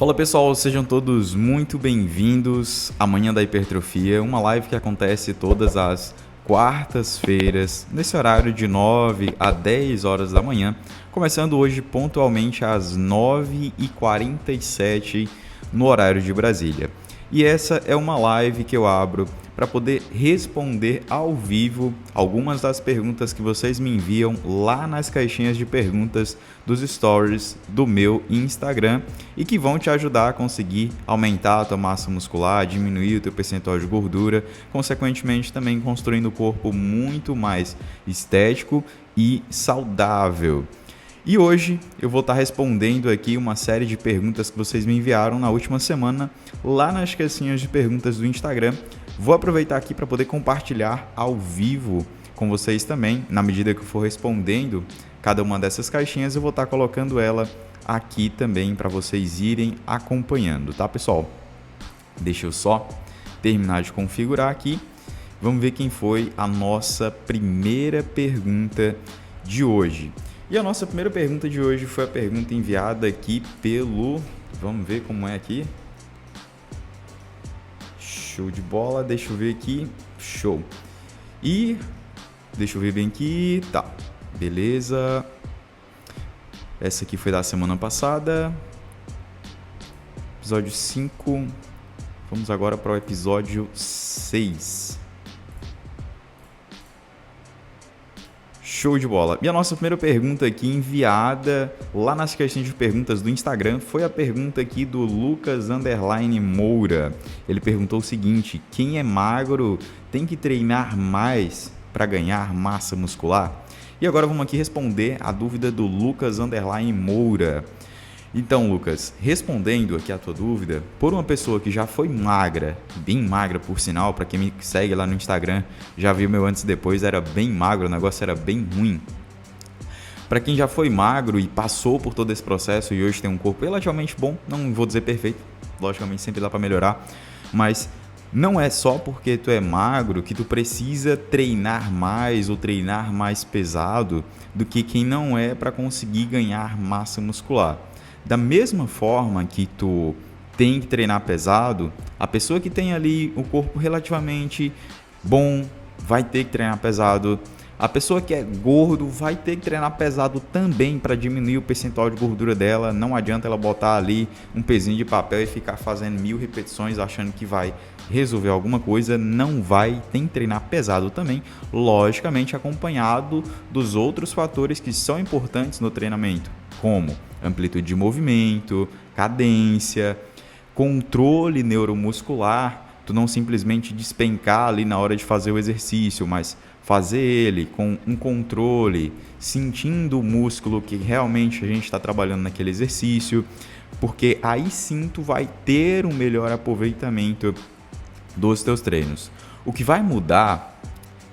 Fala pessoal, sejam todos muito bem-vindos à Manhã da Hipertrofia, uma live que acontece todas as quartas-feiras, nesse horário de 9 a 10 horas da manhã, começando hoje pontualmente às 9h47 no horário de Brasília. E essa é uma live que eu abro para poder responder ao vivo algumas das perguntas que vocês me enviam lá nas caixinhas de perguntas dos stories do meu Instagram e que vão te ajudar a conseguir aumentar a tua massa muscular, diminuir o teu percentual de gordura, consequentemente também construindo um corpo muito mais estético e saudável. E hoje eu vou estar respondendo aqui uma série de perguntas que vocês me enviaram na última semana lá nas caixinhas de perguntas do Instagram. Vou aproveitar aqui para poder compartilhar ao vivo com vocês também. Na medida que eu for respondendo cada uma dessas caixinhas, eu vou estar colocando ela aqui também para vocês irem acompanhando, tá, pessoal? Deixa eu só terminar de configurar aqui. Vamos ver quem foi a nossa primeira pergunta de hoje. E a nossa primeira pergunta de hoje foi a pergunta enviada aqui pelo... Vamos ver como é aqui. Show de bola, deixa eu ver aqui. Show. E deixa eu ver bem aqui. Tá, beleza. Essa aqui foi da semana passada. Episódio 5. Vamos agora para o episódio 6. Show de bola. E a nossa primeira pergunta aqui enviada lá nas caixinhas de perguntas do Instagram foi a pergunta aqui do Lucas Moura. Ele perguntou o seguinte: quem é magro tem que treinar mais para ganhar massa muscular? E agora vamos aqui responder a dúvida do Lucas Moura. Então, Lucas, respondendo aqui a tua dúvida, por uma pessoa que já foi magra, bem magra por sinal, para quem me segue lá no Instagram, já viu meu antes e depois, era bem magro, o negócio era bem ruim. Para quem já foi magro e passou por todo esse processo e hoje tem um corpo relativamente bom, não vou dizer perfeito, logicamente sempre dá para melhorar, mas não é só porque tu é magro que tu precisa treinar mais ou treinar mais pesado do que quem não é para conseguir ganhar massa muscular. Da mesma forma que tu tem que treinar pesado, a pessoa que tem ali o corpo relativamente bom vai ter que treinar pesado. A pessoa que é gordo vai ter que treinar pesado também para diminuir o percentual de gordura dela. Não adianta ela botar ali um pezinho de papel e ficar fazendo 1000 repetições achando que vai resolver alguma coisa. Não vai, tem que treinar pesado também, logicamente acompanhado dos outros fatores que são importantes no treinamento, como amplitude de movimento, cadência, controle neuromuscular. Tu não simplesmente despencar ali na hora de fazer o exercício, mas fazer ele com um controle, sentindo o músculo que realmente a gente está trabalhando naquele exercício, porque aí sim tu vai ter um melhor aproveitamento dos teus treinos. O que vai mudar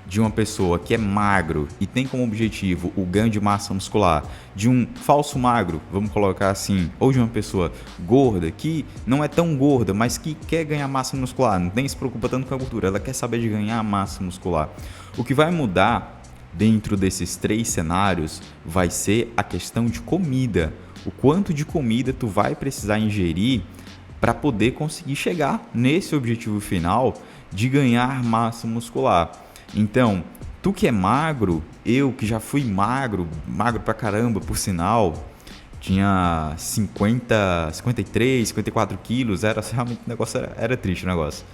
de uma pessoa que é magro e tem como objetivo o ganho de massa muscular, de um falso magro, vamos colocar assim, ou de uma pessoa gorda que não é tão gorda, mas que quer ganhar massa muscular, não tem se preocupa tanto com a gordura, ela quer saber de ganhar massa muscular. O que vai mudar dentro desses três cenários vai ser a questão de comida, o quanto de comida tu vai precisar ingerir para poder conseguir chegar nesse objetivo final de ganhar massa muscular. Então, tu que é magro, eu que já fui magro pra caramba, por sinal, tinha 53, 54 quilos, realmente o negócio era triste o negócio.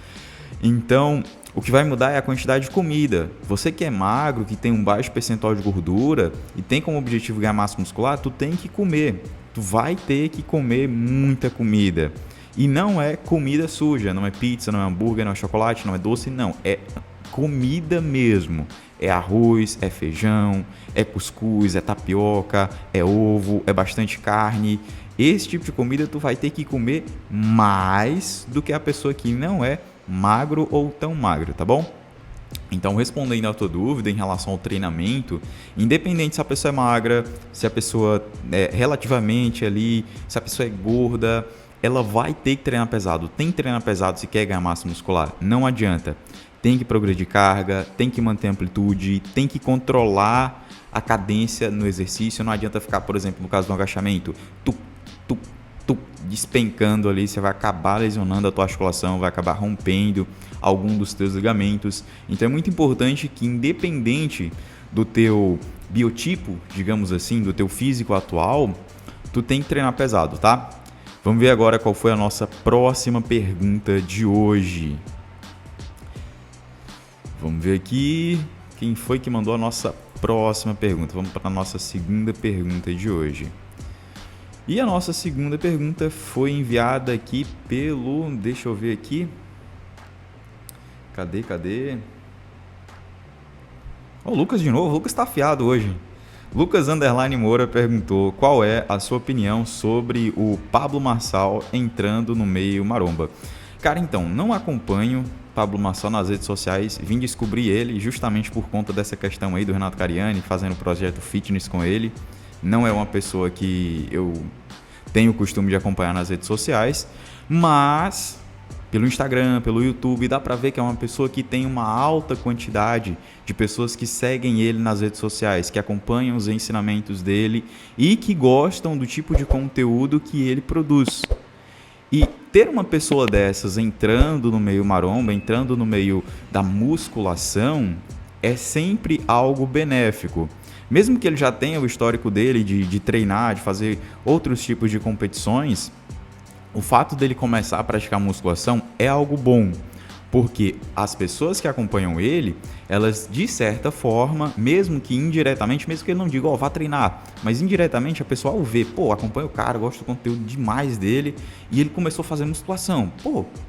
Então, o que vai mudar é a quantidade de comida. Você que é magro, que tem um baixo percentual de gordura e tem como objetivo ganhar massa muscular, tu tem que comer. Tu vai ter que comer muita comida. E não é comida suja, não é pizza, não é hambúrguer, não é chocolate, não é doce, não. É comida mesmo, é arroz, é feijão, é cuscuz, é tapioca, é ovo, é bastante carne. Esse tipo de comida tu vai ter que comer mais do que a pessoa que não é magro ou tão magro, tá bom? Então, respondendo a tua dúvida em relação ao treinamento, independente se a pessoa é magra, se a pessoa é relativamente ali, se a pessoa é gorda, ela vai ter que treinar pesado. Tem que treinar pesado se quer ganhar massa muscular, não adianta. Tem que progredir carga, tem que manter amplitude, tem que controlar a cadência no exercício. Não adianta ficar, por exemplo, no caso do agachamento, tup, tup, despencando ali, você vai acabar lesionando a tua articulação, vai acabar rompendo algum dos teus ligamentos. Então é muito importante que, independente do teu biotipo, digamos assim, do teu físico atual, tu tem que treinar pesado, tá? Vamos ver agora qual foi a nossa próxima pergunta de hoje. Vamos ver aqui quem foi que mandou a nossa próxima pergunta. Vamos para a nossa segunda pergunta de hoje. E a nossa segunda pergunta foi enviada aqui pelo... Deixa eu ver aqui. Cadê? O Lucas de novo. O Lucas está afiado hoje. Lucas Moura perguntou qual é a sua opinião sobre o Pablo Marçal entrando no meio maromba. Cara, então, não acompanho Pablo Marçal nas redes sociais, vim descobrir ele justamente por conta dessa questão aí do Renato Cariani, fazendo projeto fitness com ele. Não é uma pessoa que eu tenho o costume de acompanhar nas redes sociais, mas pelo Instagram, pelo YouTube, dá pra ver que é uma pessoa que tem uma alta quantidade de pessoas que seguem ele nas redes sociais, que acompanham os ensinamentos dele e que gostam do tipo de conteúdo que ele produz. E ter uma pessoa dessas entrando no meio maromba, entrando no meio da musculação, é sempre algo benéfico. Mesmo que ele já tenha o histórico dele de treinar, de fazer outros tipos de competições, o fato dele começar a praticar musculação é algo bom, porque as pessoas que acompanham ele, elas de certa forma, mesmo que indiretamente, mesmo que ele não diga, vá treinar, mas indiretamente a pessoa ao ver, acompanha o cara, gosto do conteúdo demais dele, e ele começou a fazer musculação.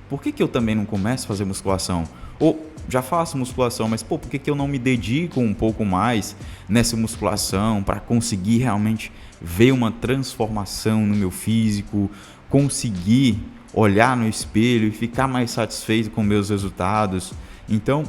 Por que eu também não começo a fazer musculação? Ou já faço musculação, mas por que eu não me dedico um pouco mais nessa musculação para conseguir realmente ver uma transformação no meu físico, conseguir olhar no espelho e ficar mais satisfeito com meus resultados? Então,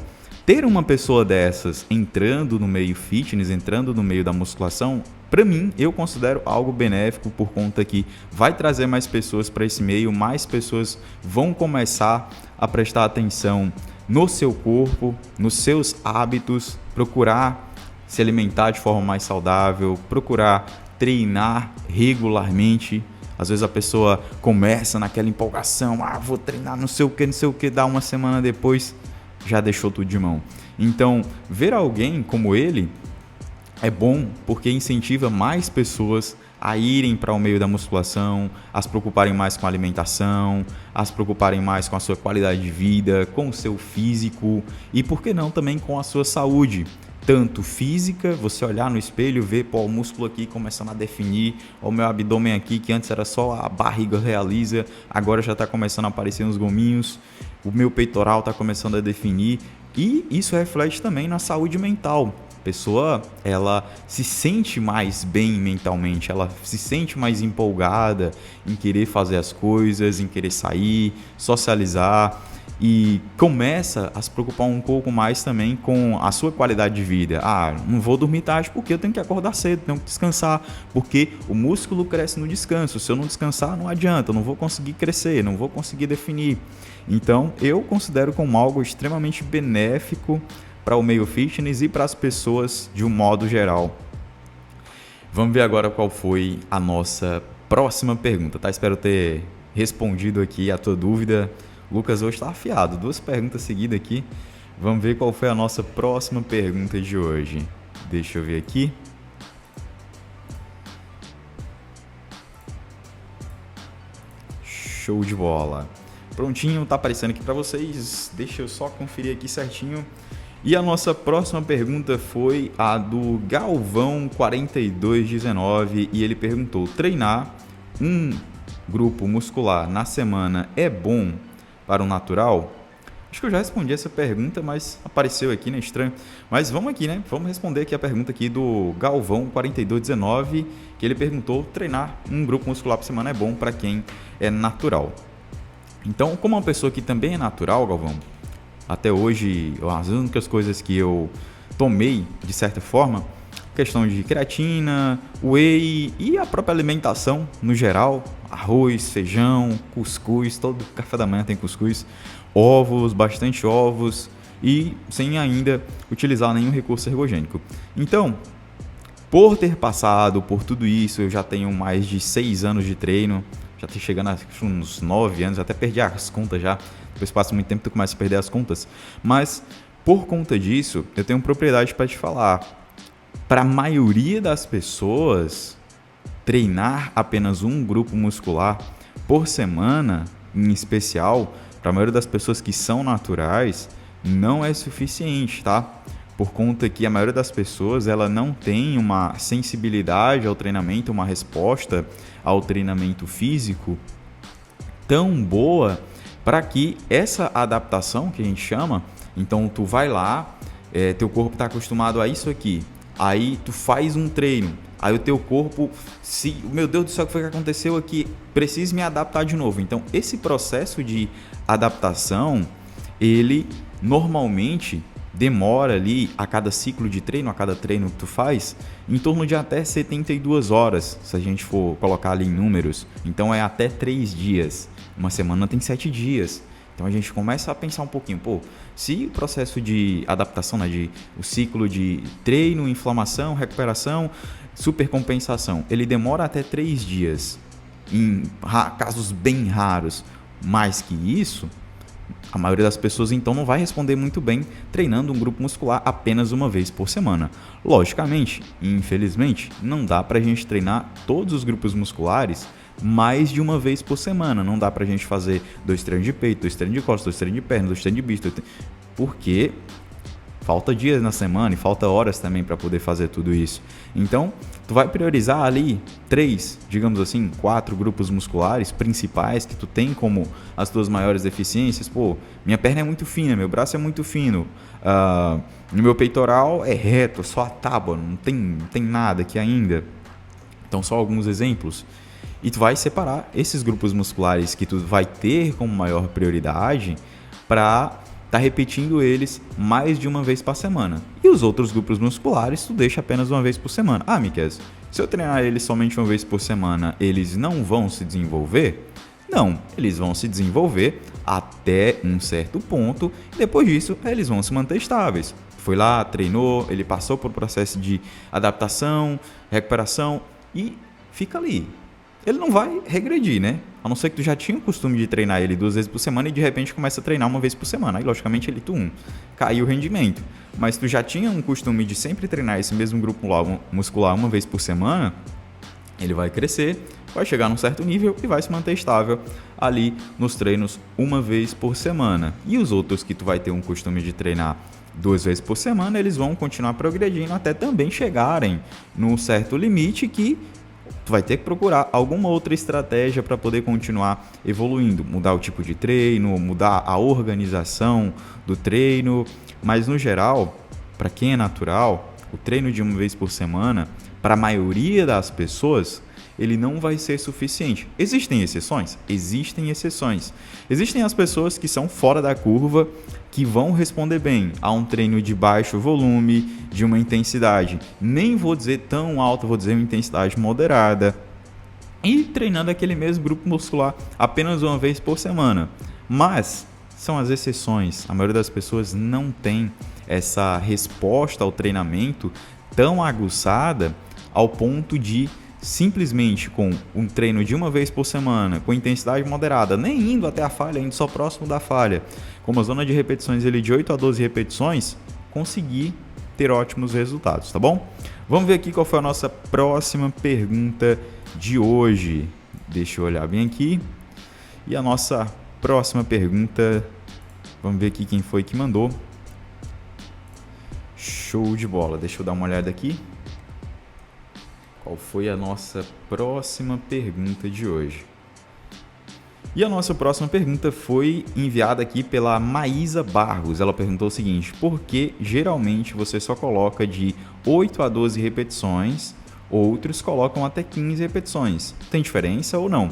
ter uma pessoa dessas entrando no meio fitness, entrando no meio da musculação, para mim, eu considero algo benéfico por conta que vai trazer mais pessoas para esse meio, mais pessoas vão começar a prestar atenção no seu corpo, nos seus hábitos, procurar se alimentar de forma mais saudável, procurar treinar regularmente. Às vezes a pessoa começa naquela empolgação, vou treinar não sei o que, dá uma semana depois, já deixou tudo de mão. Então, ver alguém como ele é bom porque incentiva mais pessoas a irem para o meio da musculação, a se preocuparem mais com a alimentação, a se preocuparem mais com a sua qualidade de vida, com o seu físico e, por que não, também com a sua saúde. Tanto física, você olhar no espelho, ver o músculo aqui começando a definir, o meu abdômen aqui, que antes era só a barriga realiza, agora já está começando a aparecer uns gominhos, o meu peitoral está começando a definir, e isso reflete também na saúde mental. A pessoa, ela se sente mais bem mentalmente, ela se sente mais empolgada em querer fazer as coisas, em querer sair, socializar, e começa a se preocupar um pouco mais também com a sua qualidade de vida. Não vou dormir tarde porque eu tenho que acordar cedo, tenho que descansar, porque o músculo cresce no descanso. Se eu não descansar, não adianta, eu não vou conseguir crescer, não vou conseguir definir. Então, eu considero como algo extremamente benéfico para o meio fitness e para as pessoas de um modo geral. Vamos ver agora qual foi a nossa próxima pergunta, tá? Espero ter respondido aqui a tua dúvida. Lucas hoje está afiado, 2 perguntas seguidas aqui. Vamos ver qual foi a nossa próxima pergunta de hoje. Deixa eu ver aqui. Show de bola. Prontinho, tá aparecendo aqui para vocês. Deixa eu só conferir aqui certinho. E a nossa próxima pergunta foi a do Galvão4219 e ele perguntou: treinar um grupo muscular na semana é bom para o natural? Acho que eu já respondi essa pergunta, mas apareceu aqui, né? Estranho. Mas vamos aqui, né? Vamos responder aqui a pergunta aqui do Galvão4219, que ele perguntou: treinar um grupo muscular por semana é bom para quem é natural? Então, como uma pessoa que também é natural, Galvão, até hoje, as únicas coisas que eu tomei, de certa forma, questão de creatina, whey e a própria alimentação no geral, arroz, feijão, cuscuz, todo café da manhã tem cuscuz, ovos, bastante ovos e sem ainda utilizar nenhum recurso ergogênico. Então, por ter passado por tudo isso, eu já tenho mais de 6 anos de treino, já tá chegando a uns 9 anos, até perdi as contas já, depois passa muito tempo tu começa a perder as contas, mas por conta disso, eu tenho propriedade para te falar, para a maioria das pessoas, treinar apenas um grupo muscular por semana, em especial, para a maioria das pessoas que são naturais, não é suficiente, tá? Por conta que a maioria das pessoas ela não tem uma sensibilidade ao treinamento, uma resposta ao treinamento físico tão boa para que essa adaptação que a gente chama, então tu vai lá, teu corpo está acostumado a isso aqui, aí tu faz um treino, aí o teu corpo, meu Deus do céu, o que foi que aconteceu aqui? Preciso me adaptar de novo. Então, esse processo de adaptação, ele normalmente demora ali, a cada ciclo de treino, a cada treino que tu faz, em torno de até 72 horas, se a gente for colocar ali em números. Então, é até 3 dias. Uma semana tem 7 dias. Então a gente começa a pensar um pouquinho, se o processo de adaptação, né, o ciclo de treino, inflamação, recuperação, supercompensação, ele demora até 3 dias, em casos bem raros, mais que isso, a maioria das pessoas então não vai responder muito bem treinando um grupo muscular apenas uma vez por semana. Logicamente, infelizmente, não dá para a gente treinar todos os grupos musculares mais de uma vez por semana. Não dá pra gente fazer 2 treinos de peito, 2 treinos de costas, 2 treinos de perna, 2 treinos de bíceps, porque falta dias na semana e falta horas também para poder fazer tudo isso. Então, tu vai priorizar ali 3, digamos assim, 4 grupos musculares principais que tu tem como as tuas maiores deficiências. Minha perna é muito fina, meu braço é muito fino, no meu peitoral é reto, só a tábua, não tem nada aqui ainda. Então, só alguns exemplos. E tu vai separar esses grupos musculares que tu vai ter como maior prioridade para tá repetindo eles mais de uma vez por semana. E os outros grupos musculares tu deixa apenas uma vez por semana. Miquel, se eu treinar eles somente uma vez por semana, eles não vão se desenvolver? Não, eles vão se desenvolver até um certo ponto e depois disso eles vão se manter estáveis. Foi lá, treinou, ele passou por um processo de adaptação, recuperação e fica ali. Ele não vai regredir, né? A não ser que tu já tinha o costume de treinar ele 2 vezes por semana e de repente começa a treinar uma vez por semana. Aí, logicamente, caiu o rendimento. Mas tu já tinha um costume de sempre treinar esse mesmo grupo muscular uma vez por semana, ele vai crescer, vai chegar num certo nível e vai se manter estável ali nos treinos uma vez por semana. E os outros que tu vai ter um costume de treinar 2 vezes por semana, eles vão continuar progredindo até também chegarem num certo limite que tu vai ter que procurar alguma outra estratégia para poder continuar evoluindo, mudar o tipo de treino, mudar a organização do treino, mas no geral, para quem é natural, o treino de uma vez por semana, para a maioria das pessoas, ele não vai ser suficiente. Existem exceções? Existem exceções. Existem as pessoas que são fora da curva, que vão responder bem a um treino de baixo volume, de uma intensidade, nem vou dizer tão alta, vou dizer uma intensidade moderada, e treinando aquele mesmo grupo muscular apenas uma vez por semana. Mas são as exceções. A maioria das pessoas não tem essa resposta ao treinamento tão aguçada ao ponto de simplesmente com um treino de uma vez por semana, com intensidade moderada, nem indo até a falha, indo só próximo da falha, com uma zona de repetições ali de 8 a 12 repetições, conseguir ter ótimos resultados, tá bom? Vamos ver aqui qual foi a nossa próxima pergunta de hoje. Deixa eu olhar bem aqui. E a nossa próxima pergunta, vamos ver aqui quem foi que mandou. Show de bola, deixa eu dar uma olhada aqui. Qual foi a nossa próxima pergunta de hoje? E a nossa próxima pergunta foi enviada aqui pela Maísa Barros. Ela perguntou o seguinte: por que geralmente você só coloca de 8 a 12 repetições, outros colocam até 15 repetições? Tem diferença ou não?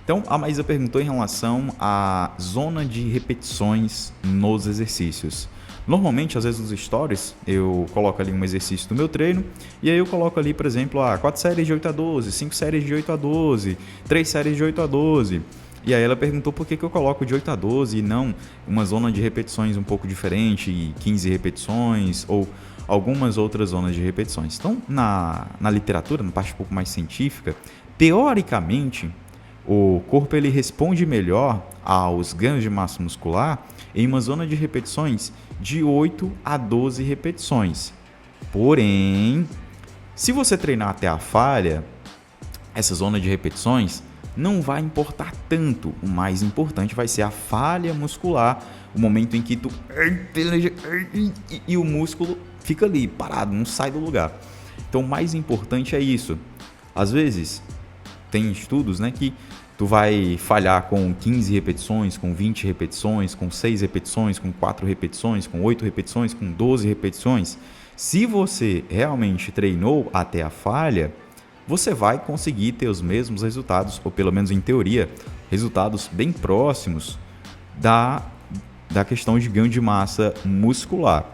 Então, a Maísa perguntou em relação à zona de repetições nos exercícios. Normalmente, às vezes nos stories, eu coloco ali um exercício do meu treino e aí eu coloco ali, por exemplo, 4 séries de 8 a 12, 5 séries de 8 a 12, 3 séries de 8 a 12. E aí ela perguntou por que eu coloco de 8 a 12 e não uma zona de repetições um pouco diferente, 15 repetições ou algumas outras zonas de repetições. Então, na literatura, na parte um pouco mais científica, teoricamente, O corpo ele responde melhor aos ganhos de massa muscular em uma zona de repetições de 8 a 12 repetições. Porém, se você treinar até a falha, essa zona de repetições não vai importar tanto. O mais importante vai ser a falha muscular, o momento em que tu e o músculo fica ali parado, não sai do lugar. Então, o mais importante é isso. Às vezes, tem estudos, né, que tu vai falhar com 15 repetições, com 20 repetições, com 6 repetições, com 4 repetições, com 8 repetições, com 12 repetições. Se você realmente treinou até a falha, você vai conseguir ter os mesmos resultados, ou pelo menos em teoria, resultados bem próximos da questão de ganho de massa muscular.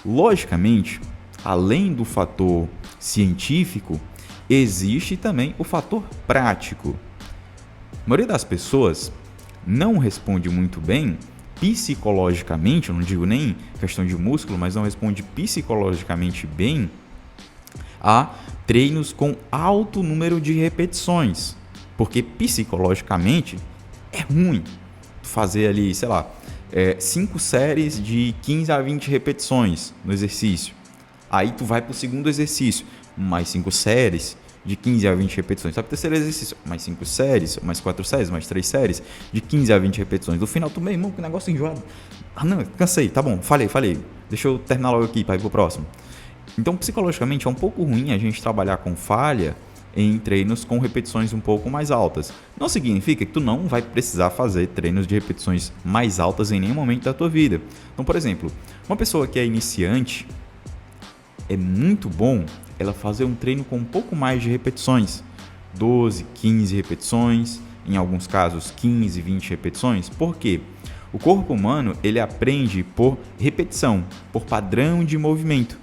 Logicamente, além do fator científico, existe também o fator prático. A maioria das pessoas não responde muito bem psicologicamente, eu não digo nem questão de músculo, mas não responde psicologicamente bem a treinos com alto número de repetições, porque psicologicamente é ruim fazer ali, sei lá, 5 séries de 15 a 20 repetições no exercício. Aí tu vai para o segundo exercício, mais 5 séries de 15 a 20 repetições. Vai para o terceiro exercício, mais 5 séries, mais 4 séries, mais 3 séries de 15 a 20 repetições. No final tu, meu irmão, que negócio enjoado. Ah não, cansei, tá bom, falei. Deixa eu terminar logo aqui para ir pro próximo. Então, psicologicamente, é um pouco ruim a gente trabalhar com falha em treinos com repetições um pouco mais altas. Não significa que tu não vai precisar fazer treinos de repetições mais altas em nenhum momento da tua vida. Então, por exemplo, uma pessoa que é iniciante, é muito bom ela fazer um treino com um pouco mais de repetições. 12, 15 repetições, em alguns casos 15, 20 repetições. Por quê? O corpo humano, ele aprende por repetição, por padrão de movimento.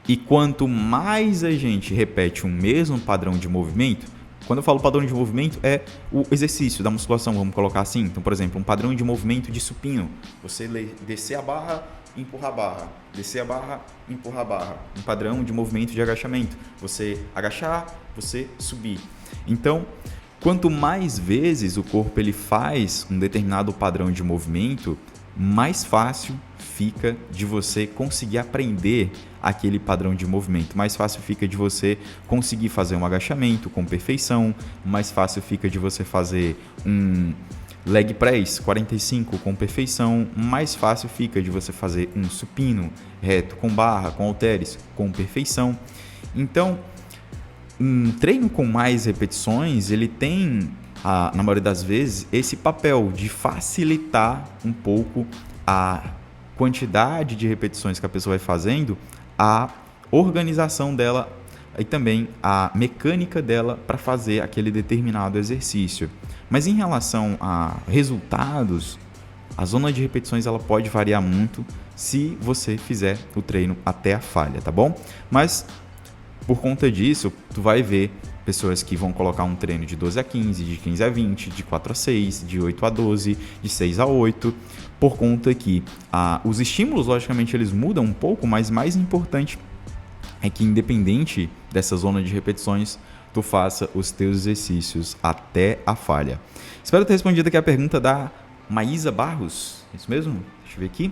E quanto mais a gente repete o mesmo padrão de movimento, quando eu falo padrão de movimento, é o exercício da musculação, vamos colocar assim. Então, por exemplo, um padrão de movimento de supino. Você descer a barra, empurrar a barra. Descer a barra, empurrar a barra. Um padrão de movimento de agachamento. Você agachar, você subir. Então, quanto mais vezes o corpo ele faz um determinado padrão de movimento, mais fácil fica de você conseguir aprender aquele padrão de movimento. Mais fácil fica de você conseguir fazer um agachamento com perfeição. Mais fácil fica de você fazer um leg press 45 com perfeição. Mais fácil fica de você fazer um supino reto com barra, com halteres com perfeição. Então, um treino com mais repetições, ele tem, na maioria das vezes, esse papel de facilitar um pouco a quantidade de repetições que a pessoa vai fazendo, a organização dela e também a mecânica dela para fazer aquele determinado exercício. Mas em relação a resultados, a zona de repetições ela pode variar muito se você fizer o treino até a falha, tá bom? Mas por conta disso, tu vai ver pessoas que vão colocar um treino de 12 a 15, de 15 a 20, de 4 a 6, de 8 a 12, de 6 a 8, por conta que os estímulos, logicamente, eles mudam um pouco, mas mais importante é que, independente dessa zona de repetições, tu faça os teus exercícios até a falha. Espero ter respondido aqui a pergunta da Maísa Barros. É isso mesmo? Deixa eu ver aqui.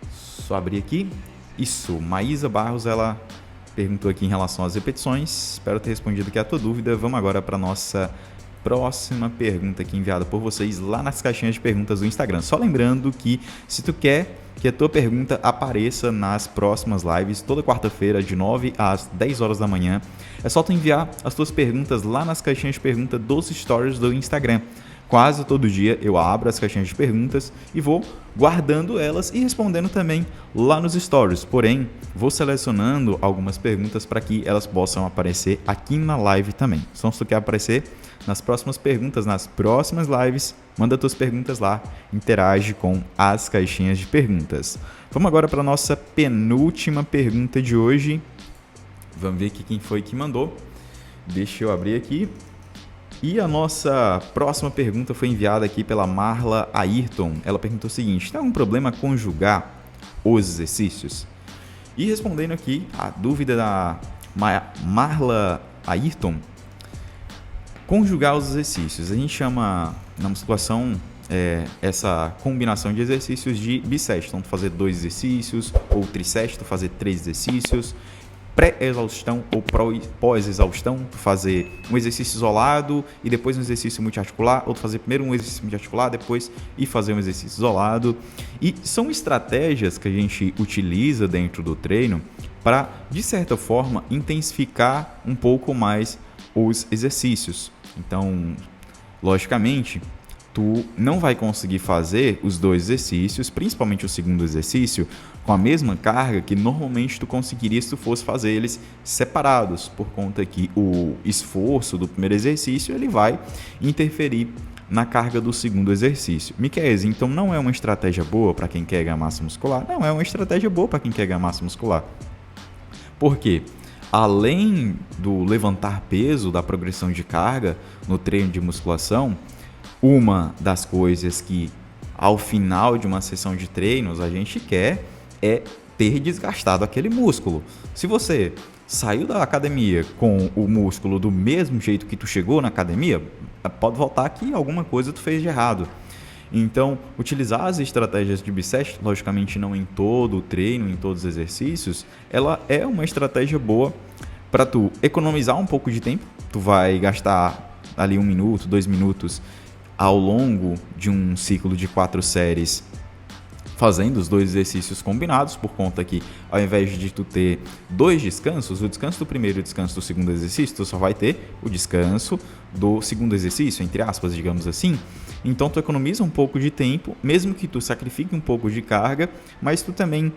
Só abrir aqui. Isso, Maísa Barros, ela perguntou aqui em relação às repetições. Espero ter respondido aqui a tua dúvida. Vamos agora para a nossa próxima pergunta aqui enviada por vocês lá nas caixinhas de perguntas do Instagram. Só lembrando que se tu quer que a tua pergunta apareça nas próximas lives, toda quarta-feira de 9 às 10 horas da manhã, é só tu enviar as tuas perguntas lá nas caixinhas de perguntas dos stories do Instagram. Quase todo dia eu abro as caixinhas de perguntas e vou guardando elas e respondendo também lá nos stories. Porém, vou selecionando algumas perguntas para que elas possam aparecer aqui na live também. Então, se tu quer aparecer nas próximas perguntas, nas próximas lives, manda tuas perguntas lá, interage com as caixinhas de perguntas. Vamos agora para a nossa penúltima pergunta de hoje. Vamos ver aqui quem foi que mandou. Deixa eu abrir aqui. E a nossa próxima pergunta foi enviada aqui pela Marla Ayrton. Ela perguntou o seguinte: tem algum problema conjugar os exercícios? E respondendo aqui a dúvida da Marla Ayrton, Conjugar os exercícios. A gente chama na musculação essa combinação de exercícios de bisset. Então, tu fazer 2 exercícios, ou trisset, tu fazer 3 exercícios. Pré-exaustão ou pós-exaustão, tu fazer um exercício isolado e depois um exercício multiarticular, ou tu fazer primeiro um exercício multiarticular, depois ir fazer um exercício isolado. E são estratégias que a gente utiliza dentro do treino para, de certa forma, intensificar um pouco mais os exercícios. Então, logicamente, tu não vai conseguir fazer os 2 exercícios, principalmente o segundo exercício, com a mesma carga que normalmente tu conseguiria se tu fosse fazer eles separados, por conta que o esforço do primeiro exercício ele vai interferir na carga do segundo exercício. Miquel, então não é uma estratégia boa para quem quer ganhar massa muscular? Não, é uma estratégia boa para quem quer ganhar massa muscular. Por quê? Além do levantar peso, da progressão de carga no treino de musculação, uma das coisas que ao final de uma sessão de treinos a gente quer é ter desgastado aquele músculo. Se você saiu da academia com o músculo do mesmo jeito que tu chegou na academia, pode voltar que alguma coisa tu fez de errado. Então, utilizar as estratégias de bisset, logicamente não em todo o treino, em todos os exercícios, ela é uma estratégia boa para tu economizar um pouco de tempo. Tu vai gastar ali 1 minuto, 2 minutos ao longo de um ciclo de 4 séries fazendo os 2 exercícios combinados, por conta que ao invés de tu ter 2 descansos, o descanso do primeiro e o descanso do segundo exercício, tu só vai ter o descanso do segundo exercício, entre aspas, digamos assim. Então tu economiza um pouco de tempo, mesmo que tu sacrifique um pouco de carga, mas tu também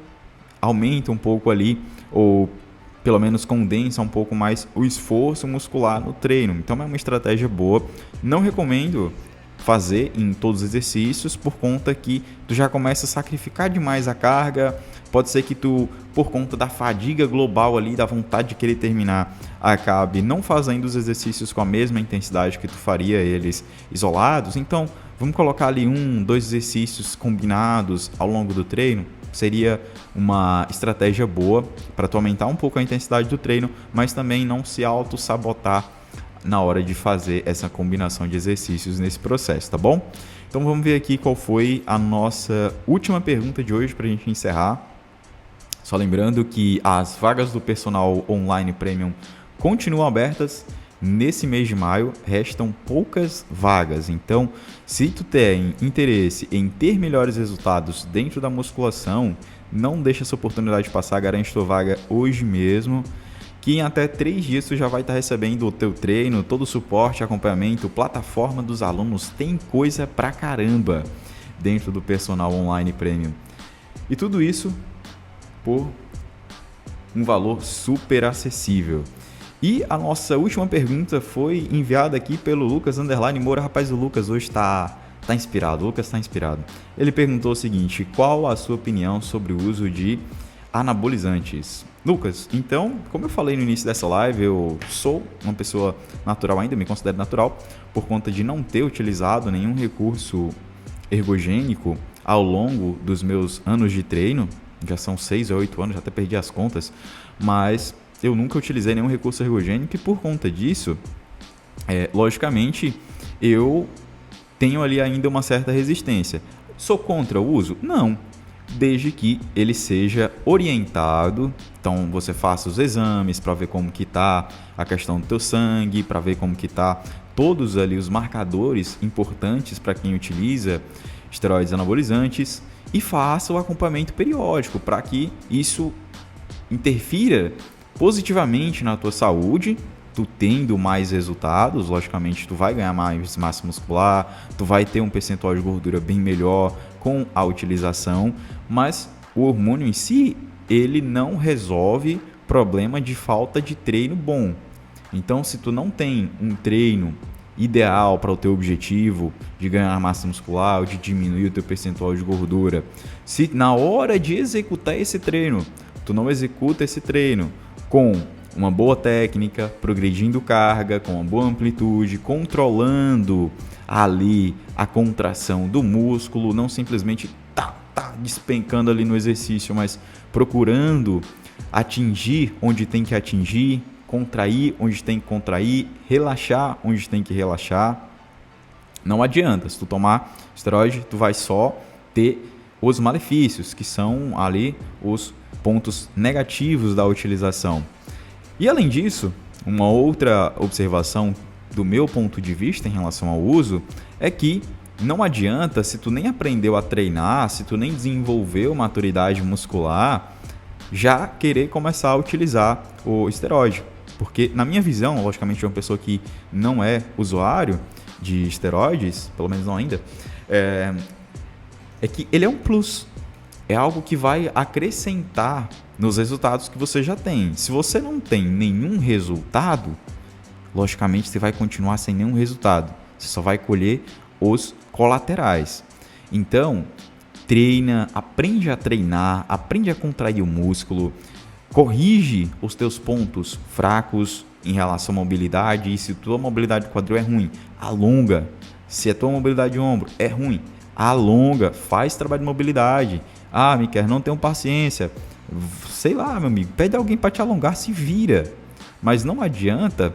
aumenta um pouco ali, ou pelo menos condensa um pouco mais o esforço muscular no treino. Então é uma estratégia boa. Não recomendo fazer em todos os exercícios, por conta que tu já começa a sacrificar demais a carga. Pode ser que tu, por conta da fadiga global ali, da vontade de querer terminar, acabe não fazendo os exercícios com a mesma intensidade que tu faria eles isolados. Então, vamos colocar ali 1, 2 exercícios combinados ao longo do treino. Seria uma estratégia boa para tu aumentar um pouco a intensidade do treino, mas também não se auto-sabotar na hora de fazer essa combinação de exercícios nesse processo, tá bom? Então vamos ver aqui qual foi a nossa última pergunta de hoje para a gente encerrar. Só lembrando que as vagas do personal online premium continuam abertas. Nesse mês de maio restam poucas vagas, então se tu tem interesse em ter melhores resultados dentro da musculação, não deixa essa oportunidade passar, garante tua vaga hoje mesmo, que em até 3 dias tu já vai estar recebendo o teu treino, todo o suporte, acompanhamento, plataforma dos alunos, tem coisa pra caramba dentro do personal online premium. E tudo isso por um valor super acessível. E a nossa última pergunta foi enviada aqui pelo Lucas Moura. Rapaz, o Lucas hoje está inspirado. O Lucas está inspirado. Ele perguntou o seguinte: qual a sua opinião sobre o uso de anabolizantes? Lucas, então, como eu falei no início dessa live, eu sou uma pessoa natural ainda, me considero natural, por conta de não ter utilizado nenhum recurso ergogênico ao longo dos meus anos de treino. Já são 6 ou 8 anos, já até perdi as contas, mas eu nunca utilizei nenhum recurso ergogênico e por conta disso, logicamente, eu tenho ali ainda uma certa resistência. Sou contra o uso? Não, desde que ele seja orientado. Então você faça os exames para ver como que está a questão do teu sangue, para ver como que está todos ali os marcadores importantes para quem utiliza esteroides anabolizantes, e faça o acompanhamento periódico para que isso interfira positivamente na tua saúde. Tu tendo mais resultados, logicamente tu vai ganhar mais massa muscular, tu vai ter um percentual de gordura bem melhor com a utilização, mas o hormônio em si, ele não resolve problema de falta de treino bom. Então, se tu não tem um treino ideal para o teu objetivo de ganhar massa muscular ou de diminuir o teu percentual de gordura, se na hora de executar esse treino, tu não executa esse treino com uma boa técnica, progredindo carga, com uma boa amplitude, controlando ali a contração do músculo, não simplesmente tá despencando ali no exercício, mas procurando atingir onde tem que atingir, contrair onde tem que contrair, relaxar onde tem que relaxar. Não adianta, se tu tomar esteroide, tu vai só ter os malefícios, que são ali os pontos negativos da utilização. E além disso, uma outra observação do meu ponto de vista em relação ao uso é que não adianta, se tu nem aprendeu a treinar, se tu nem desenvolveu maturidade muscular, já querer começar a utilizar o esteroide. Porque, na minha visão, logicamente de uma pessoa que não é usuário de esteroides, pelo menos não ainda, é que ele é um plus. É algo que vai acrescentar nos resultados que você já tem. Se você não tem nenhum resultado, logicamente você vai continuar sem nenhum resultado. Você só vai colher os colaterais. Então, treina, aprende a treinar, aprende a contrair o músculo, corrige os teus pontos fracos em relação à mobilidade. E se tua mobilidade de quadril é ruim, alonga. Se a tua mobilidade de ombro é ruim, alonga, faz trabalho de mobilidade. Ah, Miquel, não tenho paciência. Sei lá, meu amigo, pede alguém para te alongar, se vira. Mas não adianta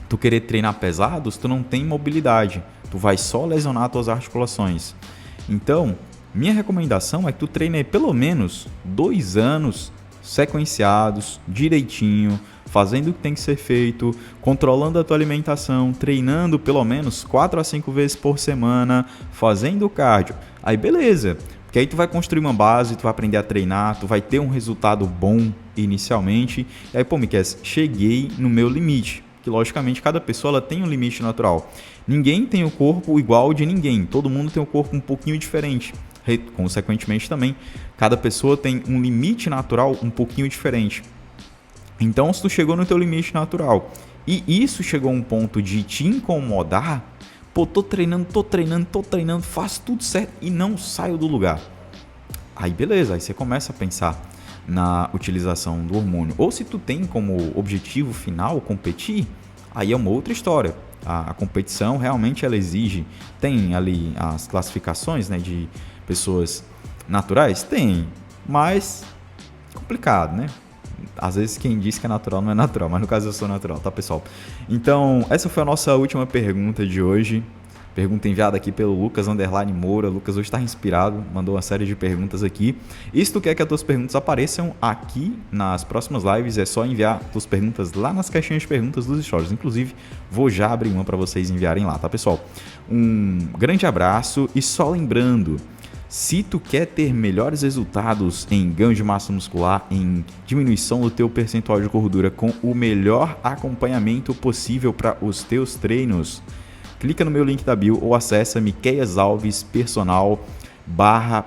tu querer treinar pesado se tu não tem mobilidade. Tu vai só lesionar as tuas articulações. Então, minha recomendação é que tu treine pelo menos 2 anos sequenciados, direitinho, fazendo o que tem que ser feito, controlando a tua alimentação, treinando pelo menos 4 a 5 vezes por semana, fazendo cardio. Aí beleza, porque aí tu vai construir uma base, tu vai aprender a treinar, tu vai ter um resultado bom inicialmente. E aí, pô, Miquel, cheguei no meu limite. Que logicamente cada pessoa ela tem um limite natural. Ninguém tem o corpo igual de ninguém, todo mundo tem um corpo um pouquinho diferente. Consequentemente também, cada pessoa tem um limite natural um pouquinho diferente. Então, se tu chegou no teu limite natural e isso chegou a um ponto de te incomodar, pô, tô treinando, faço tudo certo e não saio do lugar. Aí beleza, aí você começa a pensar na utilização do hormônio. Ou se tu tem como objetivo final competir, aí é uma outra história. A competição realmente ela exige, tem ali as classificações, né, de pessoas naturais? Tem, mas complicado, né? Às vezes quem diz que é natural não é natural, mas no caso eu sou natural, tá, pessoal? Então, essa foi a nossa última pergunta de hoje. Pergunta enviada aqui pelo Lucas Moura. Lucas hoje está inspirado, mandou uma série de perguntas aqui. E se tu quer que as tuas perguntas apareçam aqui nas próximas lives, é só enviar tuas perguntas lá nas caixinhas de perguntas dos stories. Inclusive, vou já abrir uma para vocês enviarem lá, tá, pessoal? Um grande abraço e só lembrando, se tu quer ter melhores resultados em ganho de massa muscular, em diminuição do teu percentual de gordura com o melhor acompanhamento possível para os teus treinos, clica no meu link da bio ou acessa Miqueias Alves Personal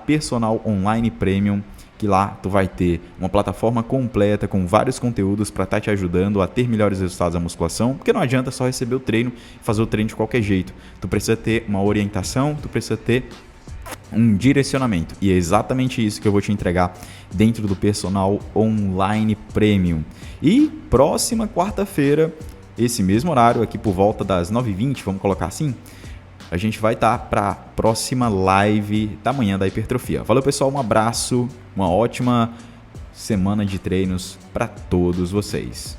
/Personal Online Premium, que lá tu vai ter uma plataforma completa com vários conteúdos para estar te ajudando a ter melhores resultados da musculação, porque não adianta só receber o treino e fazer o treino de qualquer jeito. Tu precisa ter uma orientação, tu precisa ter um direcionamento, e é exatamente isso que eu vou te entregar dentro do Personal Online Premium. E próxima quarta-feira, esse mesmo horário, aqui por volta das 9h20, vamos colocar assim, a gente vai estar para a próxima live da manhã da hipertrofia. Valeu, pessoal, um abraço, uma ótima semana de treinos para todos vocês.